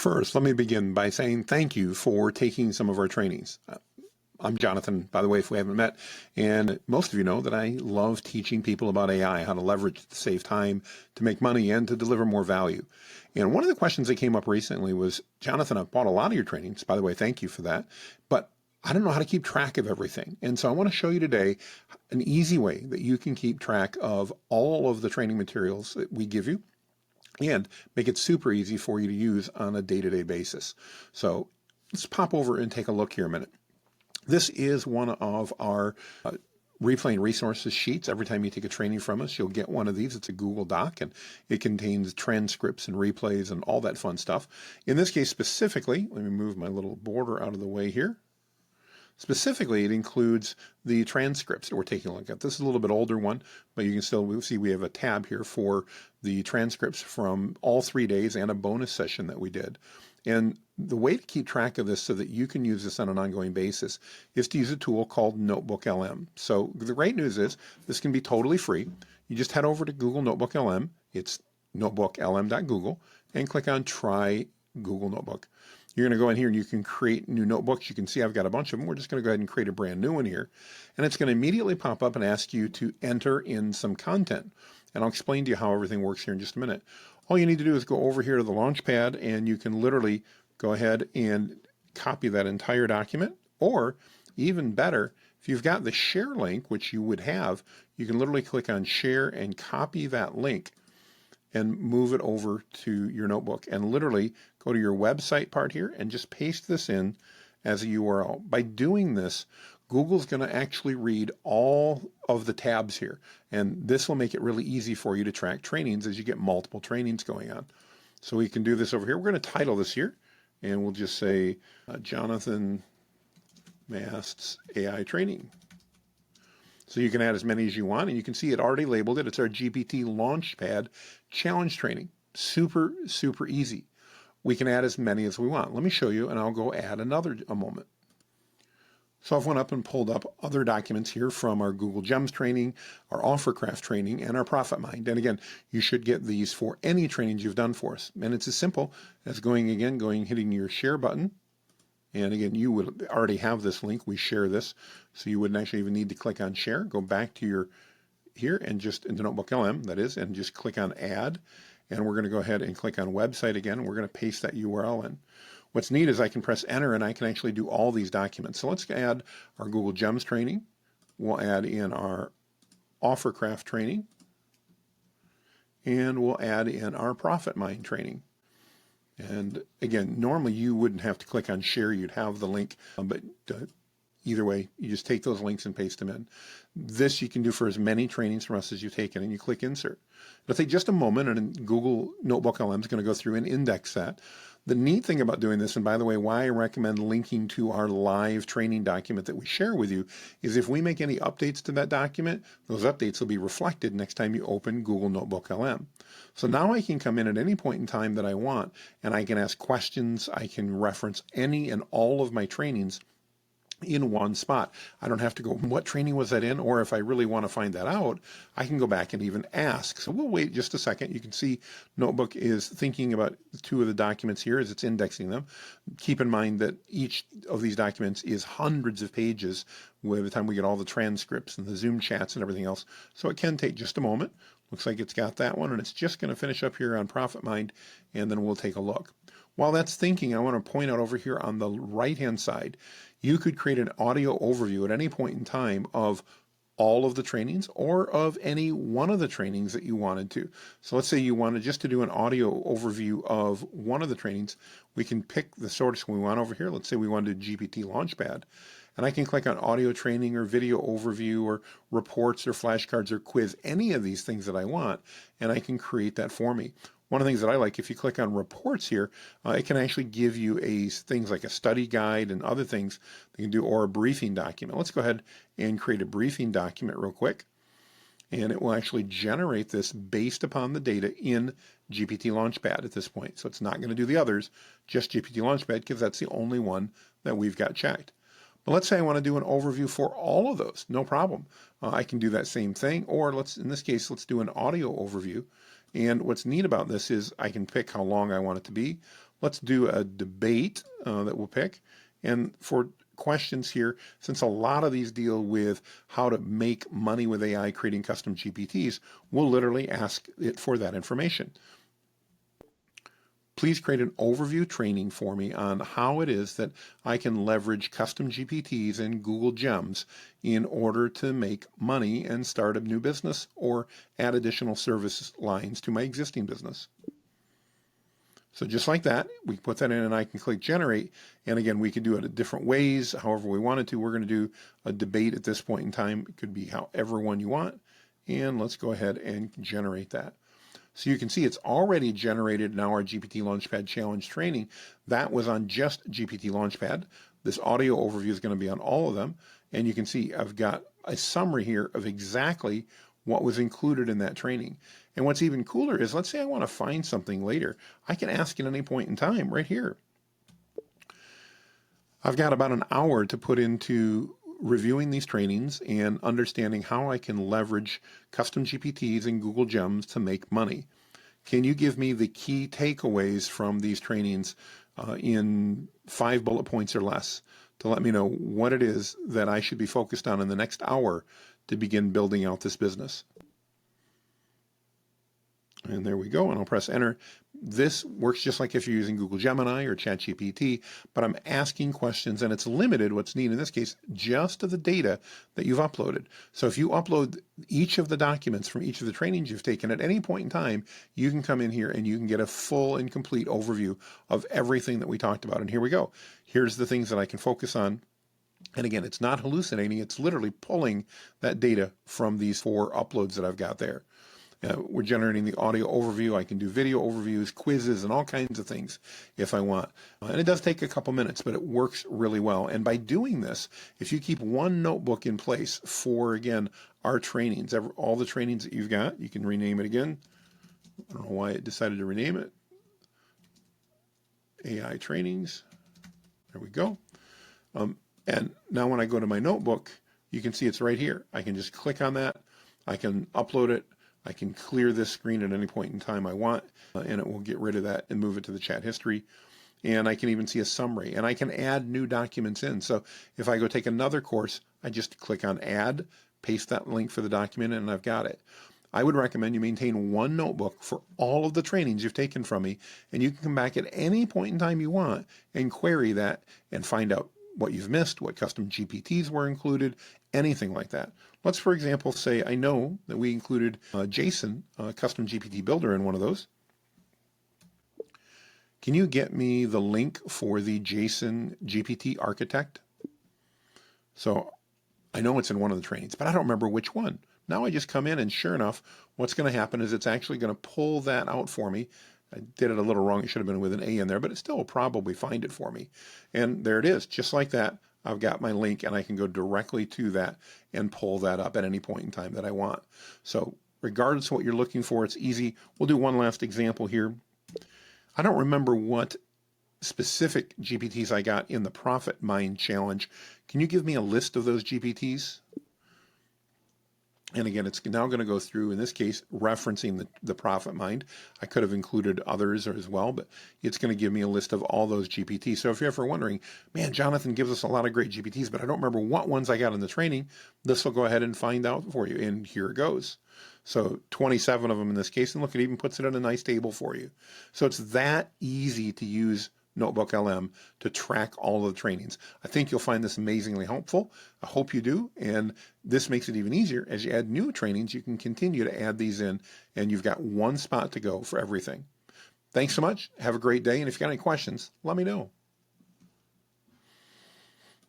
First, let me begin by saying thank you for taking some of our trainings. I'm Jonathan, by the way, if we haven't met, and most of you know that I love teaching people about AI, how to leverage it to save time, to make money, and to deliver more value. And one of the questions that came up recently was, Jonathan, I've bought a lot of your trainings. By the way, thank you for that. But I don't know how to keep track of everything. And so I want to show you today an easy way that you can keep track of all of the training materials that we give you and make it super easy for you to use on a day-to-day basis. So let's pop over and take a look here a minute. This is one of our replaying resources sheets. Every time you take a training from us, you'll get one of these. It's a Google Doc, and it contains transcripts and replays and all that fun stuff. In this case specifically, let me move my little border out of the way here. Specifically, it includes the transcripts that we're taking a look at. This is a little bit older one, but you can still see we have a tab here for the transcripts from all 3 days and a bonus session that we did. And the way to keep track of this so that you can use this on an ongoing basis is to use a tool called NotebookLM. So the great news is this can be totally free. You just head over to Google NotebookLM. It's notebooklm.google and click on Try Google Notebook. You're going to go in here and you can create new notebooks. You can see I've got a bunch of them. We're just going to go ahead and create a brand new one here. And it's going to immediately pop up and ask you to enter in some content. And I'll explain to you how everything works here in just a minute. All you need to do is go over here to the Launchpad and you can literally go ahead and copy that entire document. Or even better, if you've got the share link, which you would have, you can literally click on share and copy that link and move it over to your notebook and literally go to your website part here and just paste this in as a URL. By doing this, Google's going to actually read all of the tabs here, and this will make it really easy for you to track trainings as you get multiple trainings going on. So we can do this over here. We're going to title this here, and we'll just say Jonathan Mast's AI Training. So you can add as many as you want, and you can see it already labeled it. It's our GPT Launchpad Challenge Training. Super, super easy. We can add as many as we want. Let me show you, and I'll go add another a moment. So I've went up and pulled up other documents here from our Google Gems training, our Offercraft training, and our Profit Mind. And again, you should get these for any trainings you've done for us. And it's as simple as hitting your share button. And again, you would already have this link. We share this, so you wouldn't actually even need to click on share. Go back to your here and just into NotebookLM, that is, and just click on add. And we're going to go ahead and click on website again. And we're going to paste that URL in. What's neat is I can press enter and I can actually do all these documents. So let's add our Google Gems training. We'll add in our Offercraft training. And we'll add in our Profit Mind training. And again, normally you wouldn't have to click on share, you'd have the link, but either way, you just take those links and paste them in. This you can do for as many trainings from us as you've taken, and you click insert. It'll take just a moment, and Google NotebookLM is going to go through and index that. The neat thing about doing this, and by the way, why I recommend linking to our live training document that we share with you, is if we make any updates to that document, those updates will be reflected next time you open Google NotebookLM. So now I can come in at any point in time that I want, and I can ask questions, I can reference any and all of my trainings in one spot. I don't have to go, what training was that in? Or if I really want to find that out, I can go back and even ask. So we'll wait just a second. You can see Notebook is thinking about two of the documents here as it's indexing them. Keep in mind that each of these documents is hundreds of pages by the time we get all the transcripts and the Zoom chats and everything else. So it can take just a moment. Looks like it's got that one, and it's just going to finish up here on Profit Mind, and then we'll take a look. While that's thinking, I want to point out over here on the right-hand side, you could create an audio overview at any point in time of all of the trainings or of any one of the trainings that you wanted to. So let's say you wanted just to do an audio overview of one of the trainings. We can pick the source we want over here. Let's say we wanted GPT Launchpad. And I can click on audio training or video overview or reports or flashcards or quiz, any of these things that I want, and I can create that for me. One of the things that I like, if you click on reports here, it can actually give you things like a study guide and other things that you can do, or a briefing document. Let's go ahead and create a briefing document real quick. And it will actually generate this based upon the data in GPT Launchpad at this point. So it's not going to do the others, just GPT Launchpad, because that's the only one that we've got checked. But let's say I want to do an overview for all of those. No problem. I can do that same thing, or in this case, let's do an audio overview. And what's neat about this is I can pick how long I want it to be. let's do a debate that we'll pick. And for questions here, since a lot of these deal with how to make money with AI creating custom GPTs, we'll literally ask it for that information. Please create an overview training for me on how it is that I can leverage custom GPTs and Google Gems in order to make money and start a new business or add additional service lines to my existing business. So just like that, we put that in and I can click generate. And again, we can do it in different ways, however we wanted to. We're going to do a debate at this point in time. It could be however one you want. And let's go ahead and generate that. So you can see it's already generated now our GPT Launchpad Challenge training. That was on just GPT Launchpad. This audio overview is going to be on all of them. And you can see I've got a summary here of exactly what was included in that training. And what's even cooler is, let's say I want to find something later. I can ask at any point in time right here. I've got about an hour to put into reviewing these trainings and understanding how I can leverage custom GPTs and Google Gems to make money. Can you give me the key takeaways from these trainings in 5 bullet points or less to let me know what it is that I should be focused on in the next hour to begin building out this business? And there we go, and I'll press enter. This works just like if you're using Google Gemini or Chatgpt, but I'm asking questions, and it's limited, what's neat in this case, just to the data that you've uploaded. So if you upload each of the documents from each of the trainings you've taken at any point in time, you can come in here and you can get a full and complete overview of everything that we talked about. And here we go. Here's the things that I can focus on. And again, it's not hallucinating, it's literally pulling that data from these 4 uploads that I've got there. We're generating the audio overview. I can do video overviews, quizzes, and all kinds of things if I want. And it does take a couple minutes, but it works really well. And by doing this, if you keep one notebook in place for, again, our trainings, all the trainings that you've got, you can rename it again. I don't know why it decided to rename it. AI trainings. There we go. And now when I go to my notebook, you can see it's right here. I can just click on that. I can upload it. I can clear this screen at any point in time I want, and it will get rid of that and move it to the chat history. And I can even see a summary, and I can add new documents in. So if I go take another course, I just click on add, paste that link for the document, and I've got it. I would recommend you maintain one notebook for all of the trainings you've taken from me, and you can come back at any point in time you want and query that and find out what you've missed, what custom GPTs were included, anything like that. Let's, for example, say I know that we included Jason, custom GPT builder, in one of those. Can you get me the link for the Jason GPT Architect? So I know it's in one of the trainings, but I don't remember which one. Now I just come in and sure enough, what's going to happen is it's actually going to pull that out for me. I did it a little wrong. It should have been with an A in there, but it still will probably find it for me. And there it is, just like that. I've got my link and I can go directly to that and pull that up at any point in time that I want. So regardless of what you're looking for, it's easy. We'll do one last example here. I don't remember what specific GPTs I got in the Profit Mind Challenge. Can you give me a list of those GPTs? And again, it's now going to go through, in this case, referencing the Profit Mind. I could have included others as well, but it's going to give me a list of all those GPTs. So if you're ever wondering, man, Jonathan gives us a lot of great GPTs, but I don't remember what ones I got in the training, this will go ahead and find out for you. And here it goes. So 27 of them in this case, and look, it even puts it in a nice table for you. So it's that easy to use NotebookLM to track all of the trainings. I think you'll find this amazingly helpful. I hope you do. And this makes it even easier. As you add new trainings, you can continue to add these in, and you've got one spot to go for everything. Thanks so much. Have a great day. And if you got any questions, let me know.